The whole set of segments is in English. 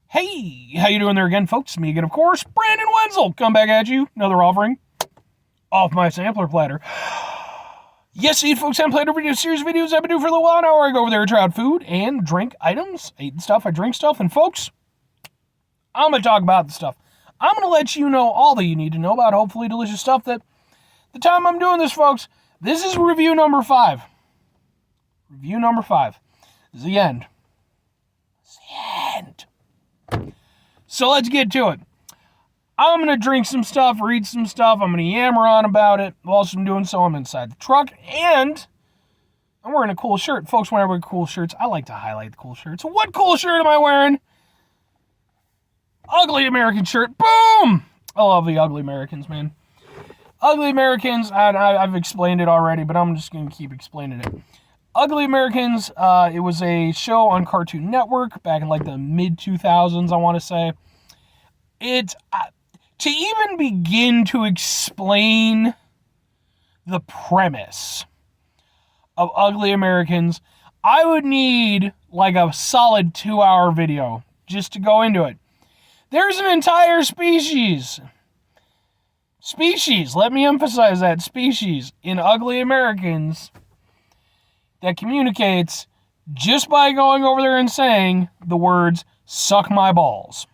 Hey, how you doing there again, folks? Me again, of course, Brandon Wenzel. Come back at you. Another offering off my sampler platter. Yes, indeed, folks, I'm playing a series of videos I've been doing for a little while now where I go over there and try out food and drink items. I eat stuff, I drink stuff, and folks, I'm going to talk about the stuff. I'm going to let you know all that you need to know about hopefully delicious stuff that the time I'm doing this, folks, this is review number 5. Review number 5. This is the end. It's the end. So let's get to it. I'm going to drink some stuff or eat some stuff. I'm going to yammer on about it. Whilst I'm doing so, I'm inside the truck. And I'm wearing a cool shirt. Folks, when I wear cool shirts, I like to highlight the cool shirts. So what cool shirt am I wearing? Ugly American shirt. Boom! I love the Ugly Americans, man. Ugly Americans, I've explained it already, but I'm just going to keep explaining it. Ugly Americans, it was a show on Cartoon Network back in like the mid-2000s, I want to say. To even begin to explain the premise of Ugly Americans, I would need like a solid 2-hour video just to go into it. There's an entire species, let me emphasize that, species in Ugly Americans that communicates just by going over there and saying the words, "suck my balls."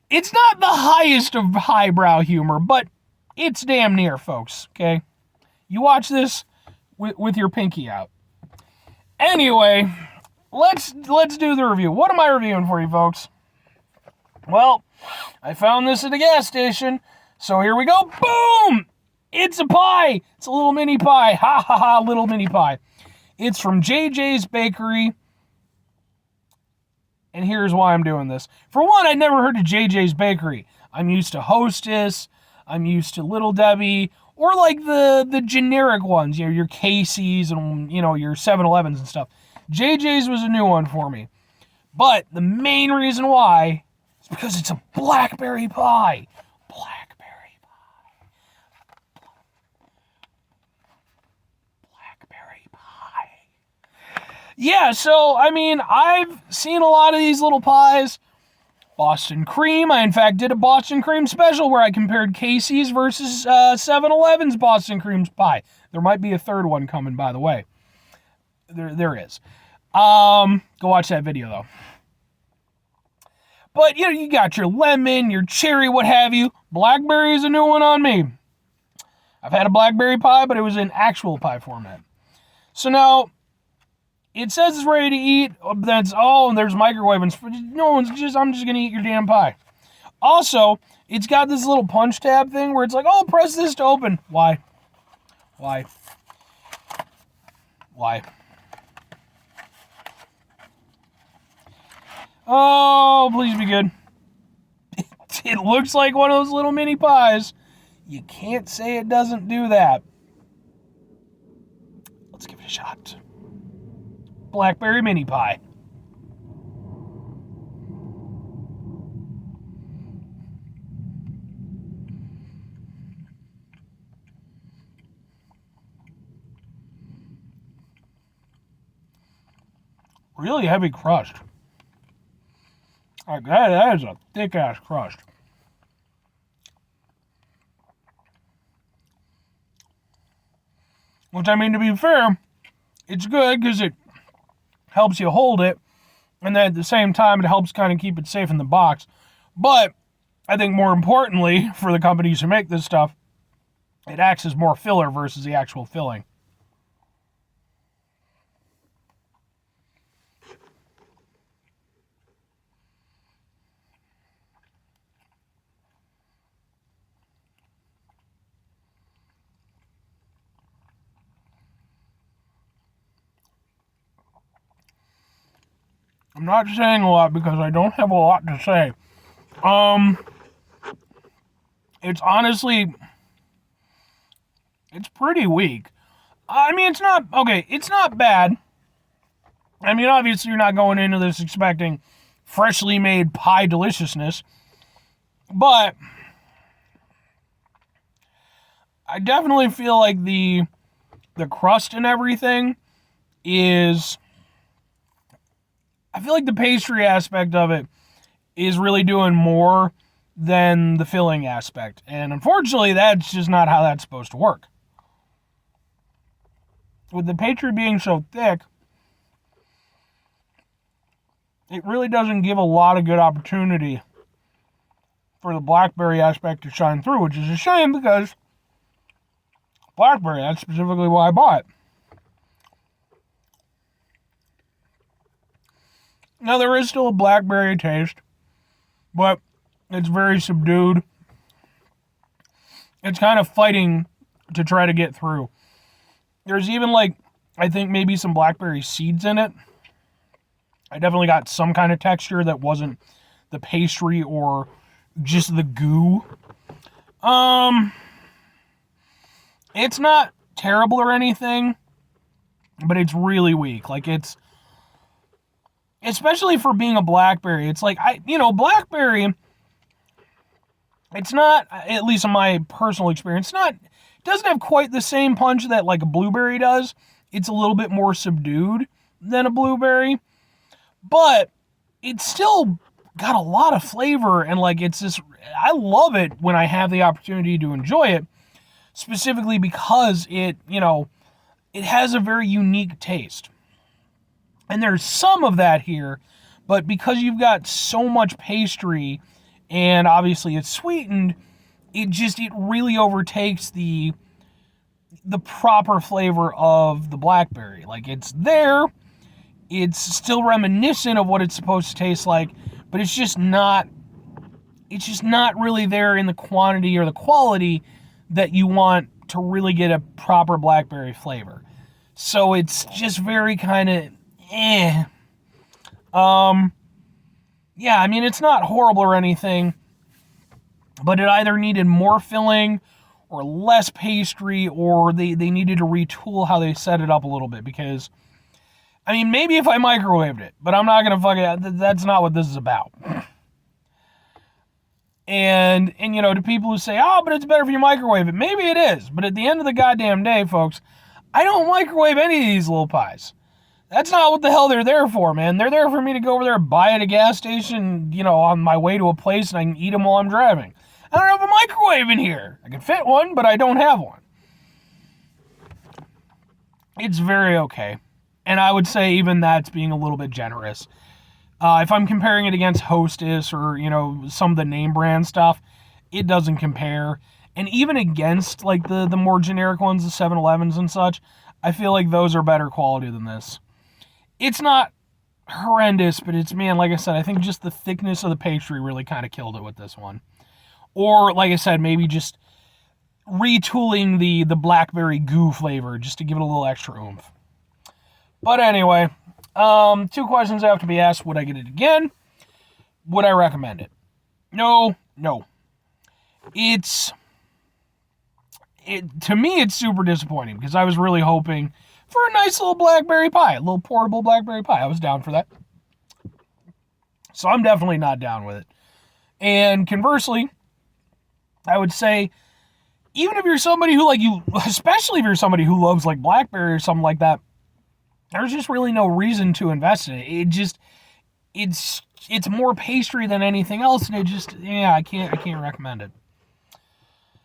It's not the highest of highbrow humor, but it's damn near, folks, okay? You watch this with your pinky out. Anyway, let's do the review. What am I reviewing for you, folks? Well, I found this at a gas station, so here we go. Boom! It's a pie. It's a little mini pie. Ha ha ha, little mini pie. It's from JJ's Bakery. And here's why I'm doing this. For one, I'd never heard of JJ's Bakery. I'm used to Hostess. I'm used to Little Debbie. Or like the generic ones. You know, your Casey's and, you know, your 7-Elevens and stuff. JJ's was a new one for me. But the main reason why is because it's a blackberry pie. Yeah, so, I mean, I've seen a lot of these little pies. Boston Cream. I, in fact, did a Boston Cream special where I compared Casey's versus 7-Eleven's Boston Cream pie. There might be a third one coming, by the way. There is. Go watch that video, though. But, you know, you got your lemon, your cherry, what have you. Blackberry is a new one on me. I've had a blackberry pie, but it was in actual pie format. So now, it says it's ready to eat. That's all. And there's microwaving. I'm just going to eat your damn pie. Also, it's got this little punch tab thing where it's like, oh, press this to open. Why? Oh, please be good. It looks like one of those little mini pies. You can't say it doesn't do that. Let's give it a shot. Blackberry mini pie. Really heavy crust. Like that is a thick ass crust. Which, I mean, to be fair, it's good because it helps you hold it, and then at the same time, it helps kind of keep it safe in the box. But I think more importantly, for the companies who make this stuff, it acts as more filler versus the actual filling. I'm not saying a lot because I don't have a lot to say. It's honestly, it's pretty weak. I mean, it's not bad. I mean, obviously you're not going into this expecting freshly made pie deliciousness, but I definitely feel like the crust and everything is I feel like the pastry aspect of it is really doing more than the filling aspect. And unfortunately, that's just not how that's supposed to work. With the pastry being so thick, it really doesn't give a lot of good opportunity for the blackberry aspect to shine through, which is a shame because blackberry, that's specifically why I bought it. Now, there is still a blackberry taste, but it's very subdued. It's kind of fighting to try to get through. There's even, like, I think maybe some blackberry seeds in it. I definitely got some kind of texture that wasn't the pastry or just the goo. It's not terrible or anything, but it's really weak. Like, it's, especially for being a blackberry, it's like, blackberry, it's not, at least in my personal experience, it doesn't have quite the same punch that like a blueberry does. It's a little bit more subdued than a blueberry, but it's still got a lot of flavor, and like, it's just, I love it when I have the opportunity to enjoy it, specifically because it has a very unique taste. And there's some of that here, but because you've got so much pastry and obviously it's sweetened, it really overtakes the proper flavor of the blackberry. Like, it's there, it's still reminiscent of what it's supposed to taste like, but it's just not really there in the quantity or the quality that you want to really get a proper blackberry flavor. So it's just very kind of yeah, I mean, it's not horrible or anything, but it either needed more filling or less pastry, or they needed to retool how they set it up a little bit, because, I mean, maybe if I microwaved it, but I'm not going to fucking, that's not what this is about. And to people who say, oh, but it's better if you microwave it, maybe it is, but at the end of the goddamn day, folks, I don't microwave any of these little pies. That's not what the hell they're there for, man. They're there for me to go over there and buy at a gas station, on my way to a place, and I can eat them while I'm driving. I don't have a microwave in here. I can fit one, but I don't have one. It's very okay. And I would say even that's being a little bit generous. If I'm comparing it against Hostess or, some of the name brand stuff, it doesn't compare. And even against, like, the more generic ones, the 7-Elevens and such, I feel like those are better quality than this. It's not horrendous, but it's, man, like I said, I think just the thickness of the pastry really kind of killed it with this one. Or, like I said, maybe just retooling the blackberry goo flavor just to give it a little extra oomph. But anyway, 2 questions have to be asked. Would I get it again? Would I recommend it? No. To me, it's super disappointing because I was really hoping for a nice little blackberry pie, a little portable blackberry pie. I was down for that. So I'm definitely not down with it. And conversely, I would say, even if you're somebody who, especially if you're somebody who loves, like, blackberry or something like that, there's just really no reason to invest in it. It's more pastry than anything else, and I can't recommend it.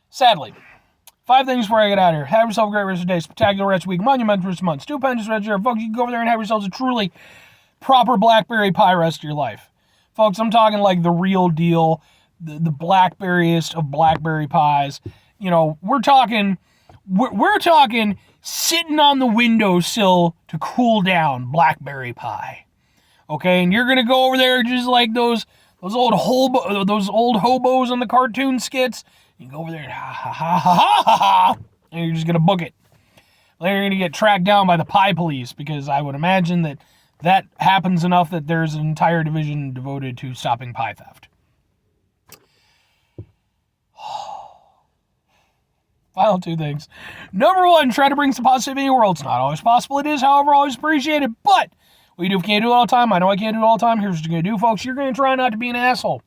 Sadly. 5 things before I get out of here. Have yourself a great rest of the day, spectacular rest of the week, monumental rest of the month. Stupendous rest of the year. Folks, you can go over there and have yourselves a truly proper blackberry pie rest of your life. Folks, I'm talking like the real deal, the blackberryest of blackberry pies. We're talking sitting on the windowsill to cool down blackberry pie. Okay, and you're gonna go over there just like those old hobos on the cartoon skits. You go over there and and you're just gonna book it. Then you're gonna get tracked down by the pie police, because I would imagine that happens enough that there's an entire division devoted to stopping pie theft. Final 2 things. Number 1, try to bring some positivity in the world. It's not always possible. It is, however, always appreciated. But what you do if you can't do it all the time, I know I can't do it all the time. Here's what you're going to do, folks. You're going to try not to be an asshole.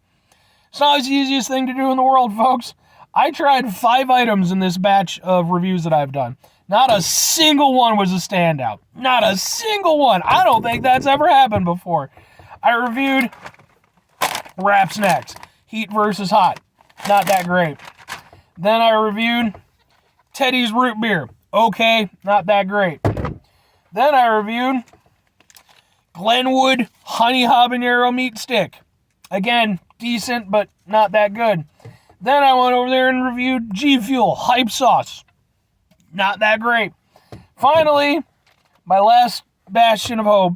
It's not always the easiest thing to do in the world, folks. I tried 5 items in this batch of reviews that I've done. Not a single one was a standout. Not a single one. I don't think that's ever happened before. I reviewed Wrap Snacks, Heat versus Hot. Not that great. Then I reviewed Teddy's Root Beer. Okay, not that great. Then I reviewed Glenwood Honey Habanero Meat Stick. Again, decent, but not that good. Then I went over there and reviewed G Fuel Hype Sauce. Not that great. Finally, my last bastion of hope,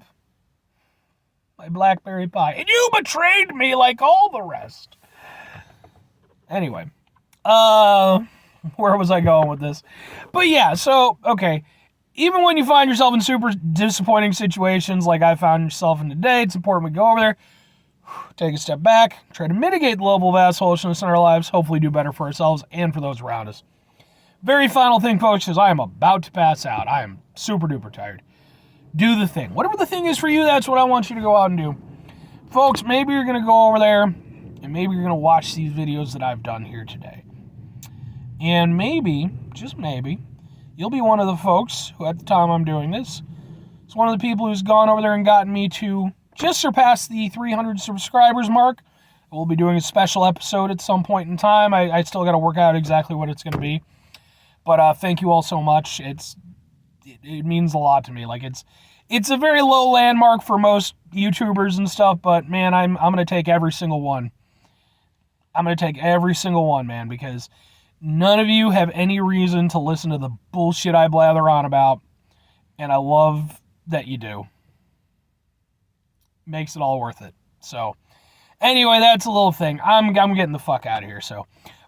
my Blackberry pie. And you betrayed me like all the rest. Anyway, where was I going with this? But yeah, so, okay. Even when you find yourself in super disappointing situations like I found yourself in today, it's important we go over there, take a step back, try to mitigate the level of assholishness in our lives, hopefully do better for ourselves and for those around us. Very final thing, folks, is I am about to pass out. I am super duper tired. Do the thing. Whatever the thing is for you, that's what I want you to go out and do. Folks, maybe you're going to go over there, and maybe you're going to watch these videos that I've done here today. And maybe, just maybe, you'll be one of the folks who, at the time I'm doing this, is one of the people who's gone over there and gotten me to just surpass the 300 subscribers mark. We'll be doing a special episode at some point in time. I still got to work out exactly what it's going to be. But thank you all so much. It means a lot to me. Like it's a very low landmark for most YouTubers and stuff, but man, I'm gonna take every single one. I'm gonna take every single one, man, because none of you have any reason to listen to the bullshit I blather on about, and I love that you do. Makes it all worth it. So, anyway, that's a little thing. I'm getting the fuck out of here. So,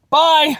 bye.